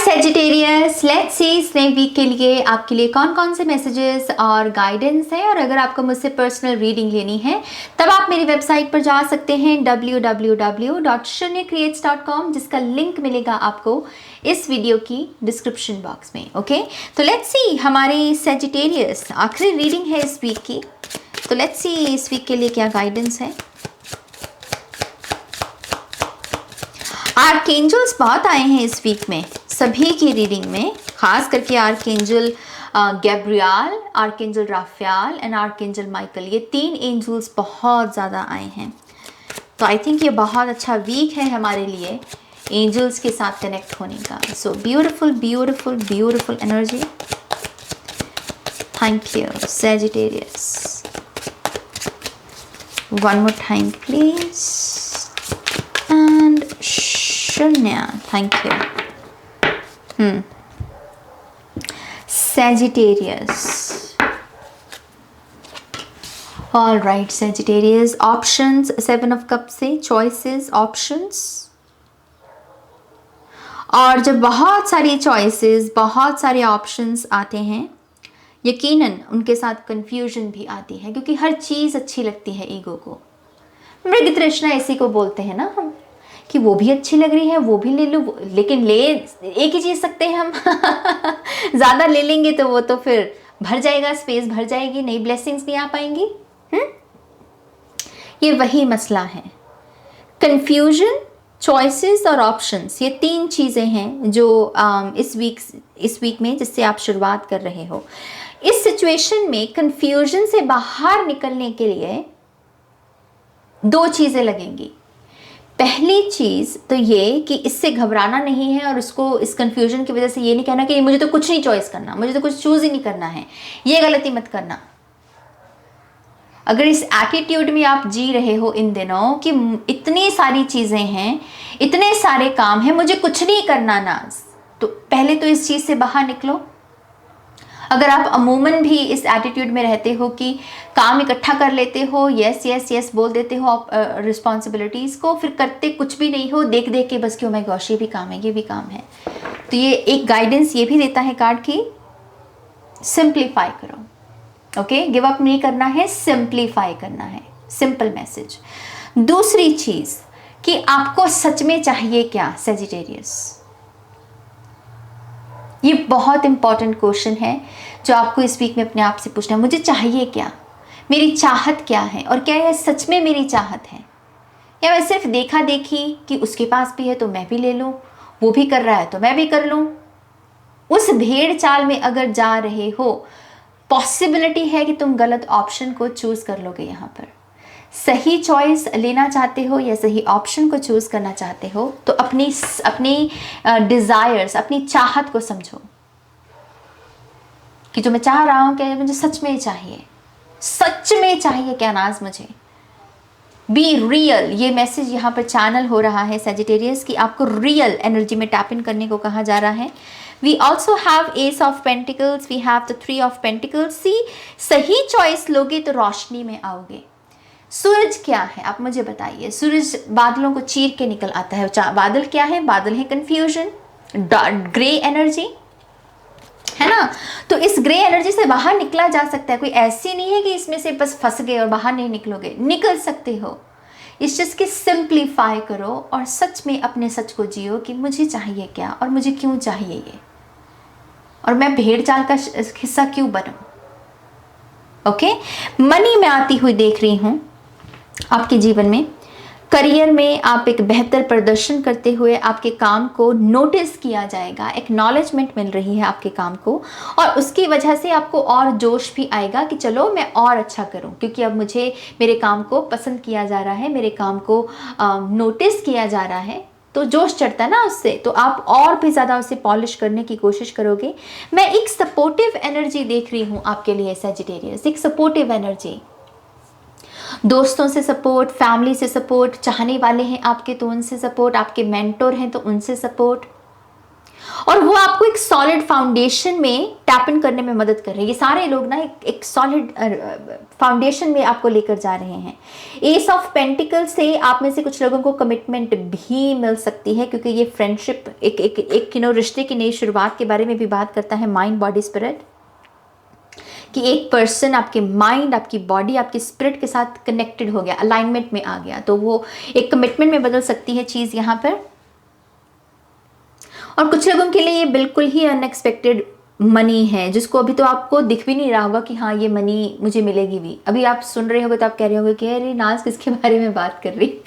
Sagittarius, let's see इस नए week के लिए आपके लिए कौन कौन से मैसेजेस और गाइडेंस है। और अगर आपको मुझसे पर्सनल रीडिंग लेनी है तब आप मेरी वेबसाइट पर जा सकते हैं www.shunyacreates.com, जिसका लिंक मिलेगा आपको इस वीडियो की डिस्क्रिप्शन बॉक्स में। ओके, तो लेट्स सी हमारे सेजिटेरियस आखिरी रीडिंग है इस वीक की। तो लेट्स सी इस वीक के लिए क्या गाइडेंस है। आर्कएंजल्स बहुत आए हैं इस वीक में सभी की रीडिंग में, खास करके archangel Gabriel, archangel Raphael and archangel Michael. ये 3 एंजल्स बहुत ज़्यादा आए हैं। तो आई थिंक ये बहुत अच्छा वीक है हमारे लिए एंजल्स के साथ कनेक्ट होने का। So beautiful beautiful beautiful energy. Thank you Sagittarius. One more time please. And शून्य, thank you. Sagittarius. All right, Sagittarius. Options, 7 of Cups से choices, options। और जब बहुत सारी choices, बहुत सारे options आते हैं, यकीनन उनके साथ confusion भी आती है, क्योंकि हर चीज़ अच्छी लगती है ईगो को। मृग तृष्णा इसी को बोलते हैं ना हम, कि वो भी अच्छी लग रही है, वो भी ले लो, लेकिन ले एक ही चीज़ सकते हैं हम। ज़्यादा ले लेंगे तो वो तो फिर भर जाएगा, स्पेस भर जाएगी, नई ब्लेसिंग्स नहीं आ पाएंगी। ये वही मसला है। कंफ्यूजन, चॉइसेस और ऑप्शंस, ये 3 चीज़ें हैं जो इस वीक में जिससे आप शुरुआत कर रहे हो। इस सिचुएशन में कंफ्यूजन से बाहर निकलने के लिए 2 चीज़ें लगेंगी। पहली चीज़ तो ये कि इससे घबराना नहीं है और उसको इस कंफ्यूजन की वजह से ये नहीं कहना कि मुझे तो कुछ नहीं चॉइस करना, मुझे तो कुछ चूज़ ही नहीं करना है। ये गलती मत करना। अगर इस एटीट्यूड में आप जी रहे हो इन दिनों कि इतनी सारी चीज़ें हैं, इतने सारे काम हैं, मुझे कुछ नहीं करना ना, तो पहले तो इस चीज़ से बाहर निकलो। अगर आप अमूमन भी इस एटीट्यूड में रहते हो कि काम इकट्ठा कर लेते हो, यस यस यस बोल देते हो रिस्पॉन्सिबिलिटीज़ को, फिर करते कुछ भी नहीं हो, देख देख के बस कि ओ माय गॉश ये भी काम है, ये भी काम है। तो ये एक गाइडेंस ये भी देता है कार्ड की, सिंप्लीफाई करो। ओके, गिव अप नहीं करना है, सिंप्लीफाई करना है। Simple message. दूसरी चीज़ कि आपको सच में चाहिए क्या सेजिटेरियस। ये बहुत इंपॉर्टेंट क्वेश्चन है जो आपको इस वीक में अपने आप से पूछना है। मुझे चाहिए क्या, मेरी चाहत क्या है, और क्या यह सच में मेरी चाहत है, या मैं सिर्फ देखा देखी कि उसके पास भी है तो मैं भी ले लूँ, वो भी कर रहा है तो मैं भी कर लूँ। उस भेड़ चाल में अगर जा रहे हो, पॉसिबिलिटी है कि तुम गलत ऑप्शन को चूज़ कर लोगे। यहाँ पर सही चॉइस लेना चाहते हो या सही ऑप्शन को चूज़ करना चाहते हो, तो अपनी डिज़ायर्स, अपनी चाहत को समझो कि जो मैं चाह रहा हूँ क्या मुझे सच में चाहिए, सच में चाहिए क्या नाज मुझे। बी रियल, ये मैसेज यहाँ पर चैनल हो रहा है सेजिटेरियस कि आपको रियल एनर्जी में टैप इन करने को कहा जा रहा है। We also have ace of pentacles, we have the 3 of pentacles. See, सही चॉइस लोगे तो रोशनी में आओगे। सूरज क्या है आप मुझे बताइए। सूरज बादलों को चीर के निकल आता है। बादल क्या है? बादल है कंफ्यूजन, ग्रे एनर्जी, है ना। तो इस ग्रे एनर्जी से बाहर निकला जा सकता है। कोई ऐसी नहीं है कि इसमें से बस फंस गए और बाहर नहीं निकलोगे, निकल सकते हो। इस चीज़ की सिंप्लीफाई करो और सच में अपने सच को जियो कि मुझे चाहिए क्या और मुझे क्यों चाहिए ये, और मैं भेड़ चाल का हिस्सा क्यों बनूं। ओके, मनी में आती हुई देख रही हूं आपके जीवन में। करियर में आप एक बेहतर प्रदर्शन करते हुए आपके काम को नोटिस किया जाएगा, एक्नॉलेजमेंट मिल रही है आपके काम को, और उसकी वजह से आपको और जोश भी आएगा कि चलो मैं और अच्छा करूं, क्योंकि अब मुझे मेरे काम को पसंद किया जा रहा है, मेरे काम को नोटिस किया जा रहा है, तो जोश चढ़ता है ना उससे, तो आप और भी ज़्यादा उसे पॉलिश करने की कोशिश करोगे। मैं एक सपोर्टिव एनर्जी देख रही हूँ आपके लिए सेजिटेरियस, एक सपोर्टिव एनर्जी। दोस्तों से सपोर्ट, फैमिली से सपोर्ट, चाहने वाले हैं आपके तो उनसे सपोर्ट, आपके मेंटोर हैं तो उनसे सपोर्ट, और वो आपको एक सॉलिड फाउंडेशन में टैप इन करने में मदद कर रहे हैं। ये सारे लोग ना एक सॉलिड फाउंडेशन में आपको लेकर जा रहे हैं। एस ऑफ पेंटिकल से आप में से कुछ लोगों को कमिटमेंट भी मिल सकती है, क्योंकि ये फ्रेंडशिप एक रिश्ते की नई शुरुआत के बारे में भी बात करता है, माइंड बॉडी स्पिरिट, कि एक पर्सन आपके माइंड, आपकी बॉडी, आपकी स्पिरिट के साथ कनेक्टेड हो गया, अलाइनमेंट में आ गया, तो वो एक कमिटमेंट में बदल सकती है चीज़ यहाँ पर। और कुछ लोगों के लिए ये बिल्कुल ही अनएक्सपेक्टेड मनी है, जिसको अभी तो आपको दिख भी नहीं रहा होगा कि हाँ ये मनी मुझे मिलेगी भी। अभी आप सुन रहे होगे तो आप कह रहे होगे कि अरे नाज किसके बारे में बात कर रही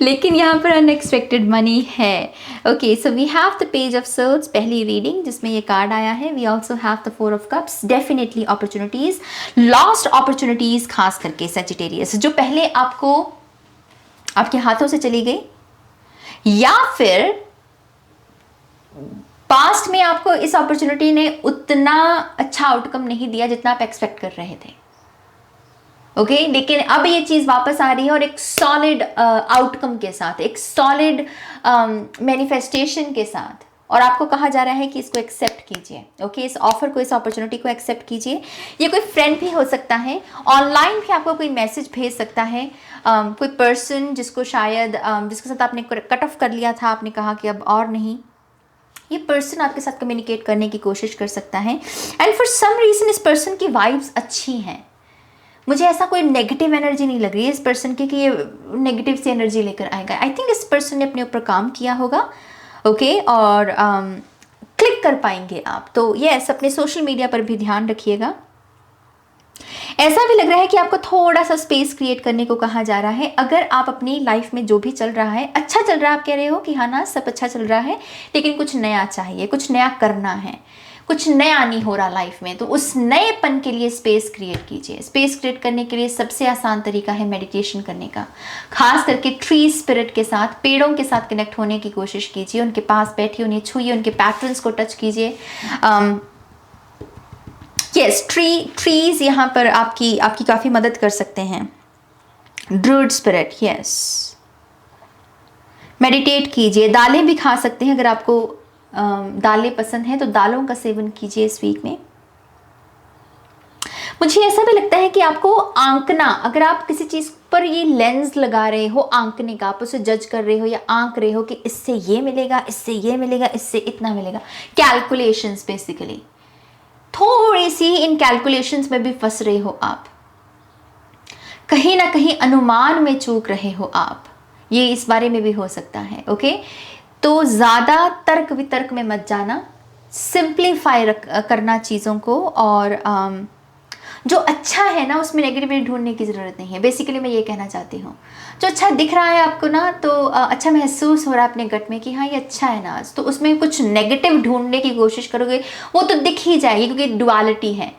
लेकिन यहाँ पर अनएक्सपेक्टेड मनी है। Okay, so we have the page of swords, पहली रीडिंग जिसमें ये कार्ड आया है। We also have the four of cups, definitely opportunities, lost opportunities, खास करके सजिटेरियस, जो पहले आपको आपके हाथों से चली गई, या फिर पास्ट में आपको इस अपॉर्चुनिटी ने उतना अच्छा आउटकम नहीं दिया जितना आप एक्सपेक्ट कर रहे थे। ओके, लेकिन अब ये चीज़ वापस आ रही है और एक सॉलिड आउटकम के साथ, एक सॉलिड मैनिफेस्टेशन के साथ, और आपको कहा जा रहा है कि इसको एक्सेप्ट कीजिए। ओके, इस ऑफर को, इस अपॉर्चुनिटी को एक्सेप्ट कीजिए। ये कोई फ्रेंड भी हो सकता है, ऑनलाइन भी आपको कोई मैसेज भेज सकता है, कोई पर्सन जिसको शायद जिसके साथ आपने कट ऑफ कर लिया था, आपने कहा कि अब और नहीं, ये पर्सन आपके साथ कम्युनिकेट करने की कोशिश कर सकता है। एंड फॉर सम रीज़न इस पर्सन की वाइब्स अच्छी हैं, मुझे ऐसा कोई नेगेटिव एनर्जी नहीं लग रही है इस पर्सन की कि ये नेगेटिव सी एनर्जी लेकर आएगा। आई थिंक इस पर्सन ने अपने ऊपर काम किया होगा। ओके, और क्लिक कर पाएंगे आप। तो यस, अपने सोशल मीडिया पर भी ध्यान रखिएगा। ऐसा भी लग रहा है कि आपको थोड़ा सा स्पेस क्रिएट करने को कहा जा रहा है। अगर आप अपनी लाइफ में जो भी चल रहा है अच्छा चल रहा है, आप कह रहे हो कि हाँ ना सब अच्छा चल रहा है, लेकिन कुछ नया चाहिए, कुछ नया करना है, कुछ नया नहीं हो रहा लाइफ में, तो उस नएपन के लिए स्पेस क्रिएट कीजिए। स्पेस क्रिएट करने के लिए सबसे आसान तरीका है मेडिटेशन करने का। खास करके ट्री स्पिरिट के साथ, पेड़ों के साथ कनेक्ट होने की कोशिश कीजिए, उनके पास बैठिए, उन्हें छूइए, उनके पैटर्न्स को टच कीजिए। यस, ट्रीज यहाँ पर आपकी काफ़ी मदद कर सकते हैं। ड्रूड स्पिरिट, यस, मेडिटेट कीजिए। दालें भी खा सकते हैं, अगर आपको दालें पसंद है तो दालों का सेवन कीजिए इस वीक में। मुझे ऐसा भी लगता है कि आपको आंकना, अगर आप किसी चीज़ पर ये लेंस लगा रहे हो आंकने का, आप उसे जज कर रहे हो या आंक रहे हो कि इससे ये मिलेगा, इससे ये मिलेगा, इससे इतना मिलेगा, कैलकुलेशंस, बेसिकली थोड़ी सी इन कैलकुलेशंस में भी फंस रहे हो आप, कहीं ना कहीं अनुमान में चूक रहे हो आप, ये इस बारे में भी हो सकता है। ओके, तो ज़्यादा तर्क वितर्क में मत जाना, सिंप्लीफाई करना चीज़ों को, और जो अच्छा है ना उसमें नेगेटिविटी ढूंढने की ज़रूरत नहीं है। बेसिकली मैं ये कहना चाहती हूँ, जो अच्छा दिख रहा है आपको ना, तो अच्छा महसूस हो रहा है अपने गट में कि हाँ ये अच्छा है ना, तो उसमें कुछ नेगेटिव ढूंढने की कोशिश करोगे वो तो दिख ही जाएगी, क्योंकि डुअलिटी है।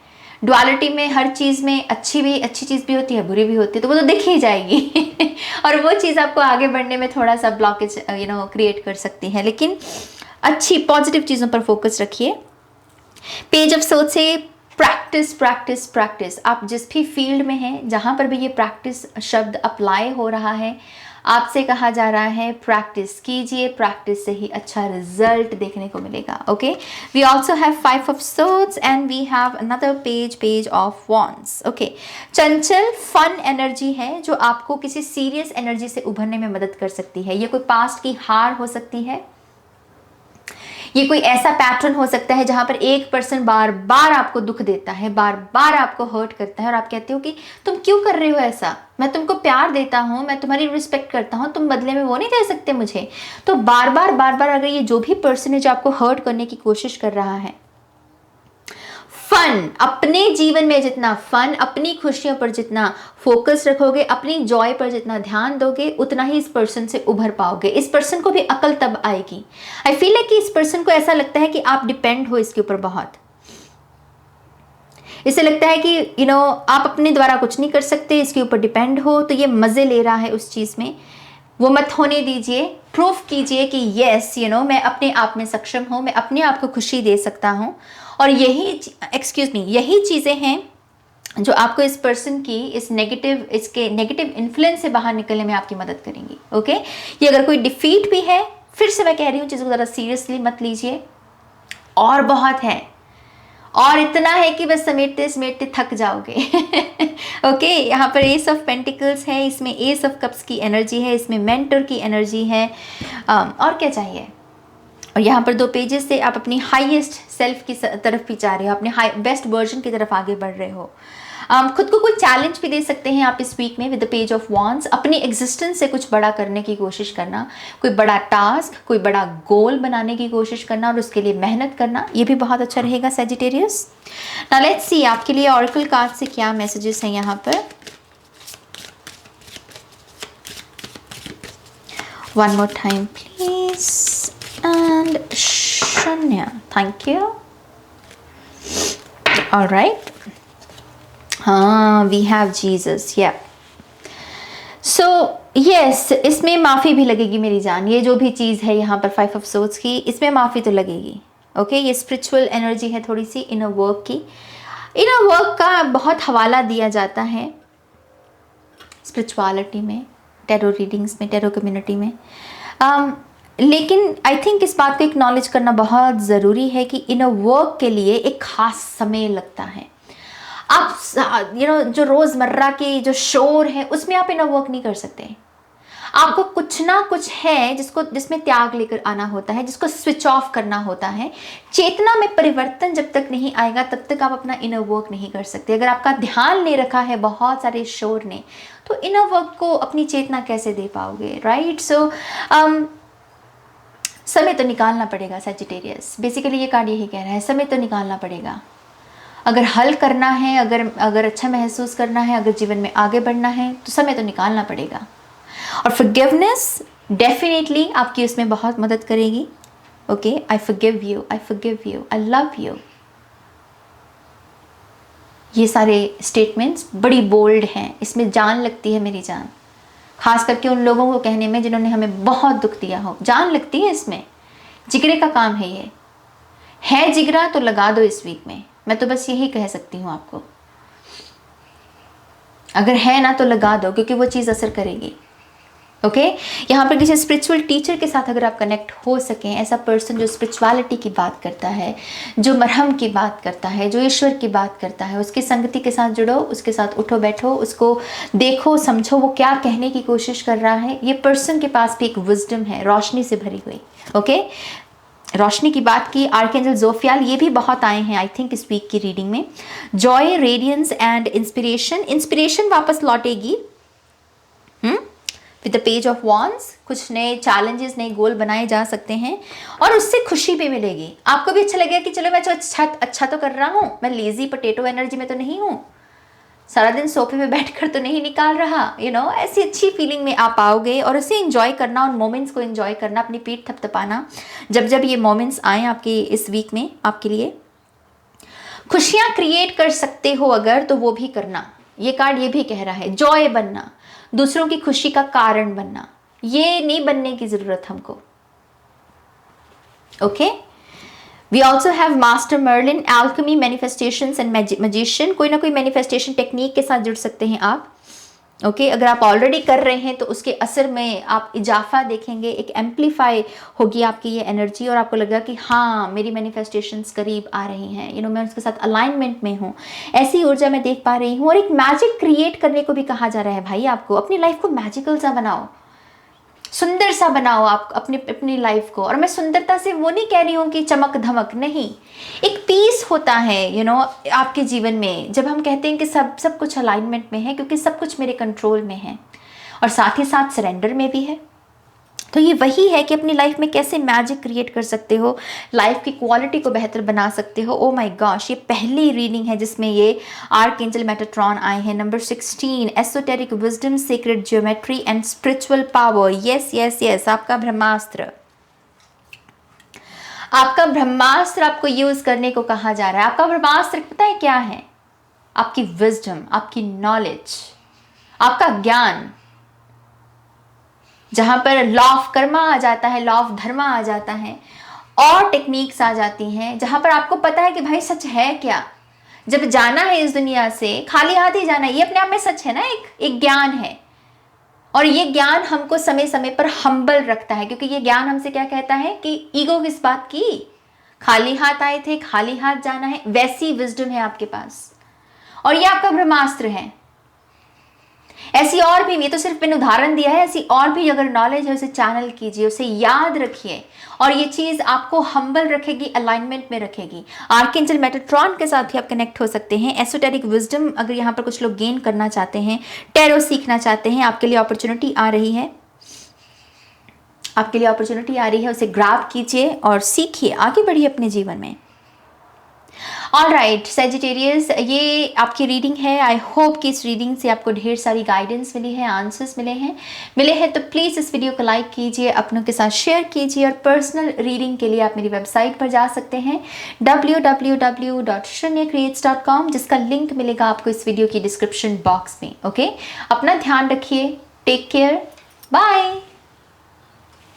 डुअलिटी में हर चीज़ में अच्छी चीज़ भी होती है, बुरी भी होती है, तो वो तो दिख ही जाएगी और वो चीज़ आपको आगे बढ़ने में थोड़ा सा ब्लॉकेज क्रिएट कर सकती है। लेकिन अच्छी पॉजिटिव चीज़ों पर फोकस रखिए। पेज ऑफ सोच से प्रैक्टिस प्रैक्टिस प्रैक्टिस, आप जिस भी फील्ड में हैं, जहाँ पर भी ये प्रैक्टिस शब्द अप्लाई हो रहा है, आपसे कहा जा रहा है प्रैक्टिस कीजिए, प्रैक्टिस से ही अच्छा रिजल्ट देखने को मिलेगा। Okay, we also have 5 of swords and we have another page of wands. Okay, चंचल फन एनर्जी है जो आपको किसी सीरियस एनर्जी से उभरने में मदद कर सकती है। ये कोई पास्ट की हार हो सकती है, ये कोई ऐसा पैटर्न हो सकता है जहां पर एक पर्सन बार बार आपको दुख देता है, बार बार आपको हर्ट करता है, और आप कहते हो कि तुम क्यों कर रहे हो ऐसा, मैं तुमको प्यार देता हूं, मैं तुम्हारी रिस्पेक्ट करता हूं, तुम बदले में वो नहीं दे सकते मुझे। तो बार बार अगर ये जो भी पर्सन है जो आपको हर्ट करने की कोशिश कर रहा है, फन, अपने जीवन में जितना फन, अपनी खुशियों पर जितना फोकस रखोगे, अपनी जॉय पर जितना ध्यान दोगे, उतना ही इस पर्सन से उभर पाओगे। इस पर्सन को भी अकल तब आएगी। आई फील है कि इस पर्सन को ऐसा लगता है कि आप डिपेंड हो इसके ऊपर बहुत। इसे लगता है कि आप अपने द्वारा कुछ नहीं कर सकते, इसके ऊपर डिपेंड हो, तो ये मज़े ले रहा है उस चीज़ में। वो मत होने दीजिए, प्रूफ कीजिए कि यस मैं अपने आप में सक्षम हूँ, मैं अपने आप को खुशी दे सकता हूँ। और यही चीज़ें हैं जो आपको इस पर्सन की इसके नेगेटिव इन्फ्लुएंस से बाहर निकलने में आपकी मदद करेंगी। ओके, ये अगर कोई डिफीट भी है, फिर से मैं कह रही हूँ, चीज़ों को ज़रा सीरियसली मत लीजिए, और बहुत है, और इतना है कि बस समेटते समेटते थक जाओगे। ओके, यहाँ पर एस ऑफ पेंटिकल्स है, इसमें एस ऑफ कप्स की एनर्जी है, इसमें मेंटर की एनर्जी है, और क्या चाहिए। और यहाँ पर 2 पेजेस से आप अपनी हाईएस्ट सेल्फ की तरफ भी जा रहे हो, अपने बेस्ट वर्जन की तरफ आगे बढ़ रहे हो। खुद को कोई चैलेंज भी दे सकते हैं आप इस वीक में with the page of wands. अपनी एग्जिस्टेंस से कुछ बड़ा करने की कोशिश करना, कोई बड़ा टास्क, कोई बड़ा गोल बनाने की कोशिश करना और उसके लिए मेहनत करना, ये भी बहुत अच्छा रहेगा सैजिटेरियस। नाउ लेट्स सी आपके लिए ऑरेकल कार्ड से क्या मैसेजेस हैं यहाँ पर। One more time please, and शून्य, थैंक यू। ऑलराइट, हाँ, वी हैव जीसस, या सो यस, इसमें माफ़ी भी लगेगी मेरी जान। ये जो भी चीज़ है यहाँ पर 5 ऑफ सोर्ड्स की, इसमें माफ़ी तो लगेगी। ओके, ये स्पिरिचुअल एनर्जी है थोड़ी सी, इनर वर्क की। इनर वर्क का बहुत हवाला दिया जाता है स्पिरिचुअलिटी में, टैरो रीडिंग्स में, टैरो कम्युनिटी में। लेकिन आई थिंक इस बात को एक्नॉलेज करना बहुत ज़रूरी है कि इनर वर्क के लिए एक ख़ास समय लगता है। आप जो रोज़मर्रा की जो शोर है उसमें आप इनर वर्क नहीं कर सकते। आपको कुछ ना कुछ है जिसमें त्याग लेकर आना होता है, जिसको स्विच ऑफ करना होता है। चेतना में परिवर्तन जब तक नहीं आएगा तब तक आप अपना इनर वर्क नहीं कर सकते। अगर आपका ध्यान ले रखा है बहुत सारे शोर ने, तो इनर वर्क को अपनी चेतना कैसे दे पाओगे, राइट। सो समय तो निकालना पड़ेगा सैजिटेरियस। बेसिकली ये कार्ड यही कह रहा है, समय तो निकालना पड़ेगा। अगर हल करना है, अगर अच्छा महसूस करना है, अगर जीवन में आगे बढ़ना है, तो समय तो निकालना पड़ेगा। और फॉरगिवनेस डेफिनेटली आपकी उसमें बहुत मदद करेगी। Okay, I forgive you, I forgive you, I love you. ये सारे स्टेटमेंट्स बड़ी बोल्ड हैं, इसमें जान लगती है मेरी जान। खास करके उन लोगों को कहने में जिन्होंने हमें बहुत दुख दिया हो, जान लगती है इसमें। जिगरे का काम है ये, है जिगरा तो लगा दो इस वीक में। मैं तो बस यही कह सकती हूँ आपको, अगर है ना तो लगा दो, क्योंकि वो चीज़ असर करेगी। ओके, यहाँ पर किसी स्पिरिचुअल टीचर के साथ अगर आप कनेक्ट हो सकें, ऐसा पर्सन जो स्पिरिचुअलिटी की बात करता है, जो मरहम की बात करता है, जो ईश्वर की बात करता है, उसकी संगति के साथ जुड़ो, उसके साथ उठो बैठो, उसको देखो समझो वो क्या कहने की कोशिश कर रहा है। ये पर्सन के पास भी एक विजडम है, रोशनी से भरी हुई। ओके, रोशनी की बात की, आर्कएंजल जोफियाल ये भी बहुत आए हैं आई थिंक इस वीक की रीडिंग में। Joy, radiance and inspiration, inspiration वापस लौटेगी with the page of wands. कुछ नए चैलेंजेस, नए गोल बनाए जा सकते हैं और उससे खुशी भी मिलेगी। आपको भी अच्छा लगेगा कि चलो मैं अच्छा तो कर रहा हूँ, मैं लेजी पोटैटो एनर्जी में तो नहीं हूँ, सारा दिन सोफे पे बैठकर तो नहीं निकाल रहा, ऐसी अच्छी फीलिंग में आप आओगे। और उसे एंजॉय करना, उन मोमेंट्स को एंजॉय करना, अपनी पीठ थपथपाना जब जब ये मोमेंट्स आए आपके इस वीक में। आपके लिए खुशियाँ क्रिएट कर सकते हो अगर, तो वो भी करना। ये कार्ड ये भी कह रहा है, जॉय बनना, दूसरों की खुशी का कारण बनना, ये नहीं बनने की ज़रूरत हमको। Okay, we also have master Merlin, alchemy, manifestations and magician. कोई ना कोई मैनिफेस्टेशन टेक्निक के साथ जुड़ सकते हैं आप। ओके, अगर आप ऑलरेडी कर रहे हैं तो उसके असर में आप इजाफा देखेंगे, एक एम्पलीफाई होगी आपकी ये एनर्जी और आपको लगेगा कि हाँ मेरी मैनिफेस्टेशंस करीब आ रही हैं, मैं उसके साथ अलाइनमेंट में हूँ, ऐसी ऊर्जा मैं देख पा रही हूँ। और एक मैजिक क्रिएट करने को भी कहा जा रहा है भाई, आपको अपनी लाइफ को मैजिकल सा बनाओ, सुंदर सा बनाओ आप अपनी लाइफ को। और मैं सुंदरता से वो नहीं कह रही हूँ कि चमक धमक, नहीं, एक पीस होता है आपके जीवन में जब हम कहते हैं कि सब कुछ अलाइनमेंट में है, क्योंकि सब कुछ मेरे कंट्रोल में है, और साथ ही साथ सरेंडर में भी है। तो ये वही है कि अपनी लाइफ में कैसे मैजिक क्रिएट कर सकते हो, लाइफ की क्वालिटी को बेहतर बना सकते हो। ओ माय गॉश, ये पहली रीडिंग है जिसमें ये आर्कएंजल मेटाट्रॉन आए हैं। Number 16, esoteric wisdom, secret geometry and spiritual power. Yes yes yes, आपका ब्रह्मास्त्र, आपका ब्रह्मास्त्र आपको यूज करने को कहा जा रहा है। आपका ब्रह्मास्त्र पता है क्या है? आपकी विजडम, आपकी नॉलेज, आपका ज्ञान, जहां पर लॉ ऑफ कर्मा आ जाता है, लॉ ऑफ धर्मा आ जाता है, और टेक्निक्स आ जाती हैं जहां पर आपको पता है कि भाई सच है क्या। जब जाना है इस दुनिया से खाली हाथ ही जाना है, ये अपने आप में सच है ना, एक ज्ञान है। और ये ज्ञान हमको समय समय पर हम्बल रखता है, क्योंकि ये ज्ञान हमसे क्या कहता है कि ईगो किस बात की, खाली हाथ आए थे खाली हाथ जाना है, वैसी विजडम है आपके पास। और ये आपका ब्रह्मास्त्र है। ऐसी और भी, ये तो सिर्फ मैंने उदाहरण दिया है, ऐसी और भी अगर नॉलेज है उसे चैनल कीजिए, उसे याद रखिए, और ये चीज आपको हम्बल रखेगी, अलाइनमेंट में रखेगी। आर्कएंजल मेटाट्रॉन के साथ भी आप कनेक्ट हो सकते हैं। एसोटेरिक विजडम अगर यहाँ पर कुछ लोग गेन करना चाहते हैं, टैरो सीखना चाहते हैं, आपके लिए अपॉर्चुनिटी आ रही है, आपके लिए अपॉर्चुनिटी आ रही है, उसे ग्रैब कीजिए और सीखिए, आगे बढ़िए अपने जीवन में। ऑल राइट सेजिटेरियस, ये आपकी रीडिंग है। आई होप कि इस रीडिंग से आपको ढेर सारी गाइडेंस मिली है, आंसर्स मिले हैं तो प्लीज़ इस वीडियो को लाइक कीजिए, अपनों के साथ शेयर कीजिए, और पर्सनल रीडिंग के लिए आप मेरी वेबसाइट पर जा सकते हैं www.shrenyacreates.com, जिसका लिंक मिलेगा आपको इस वीडियो की डिस्क्रिप्शन बॉक्स में। ओके, अपना ध्यान रखिए, टेक केयर, बाय।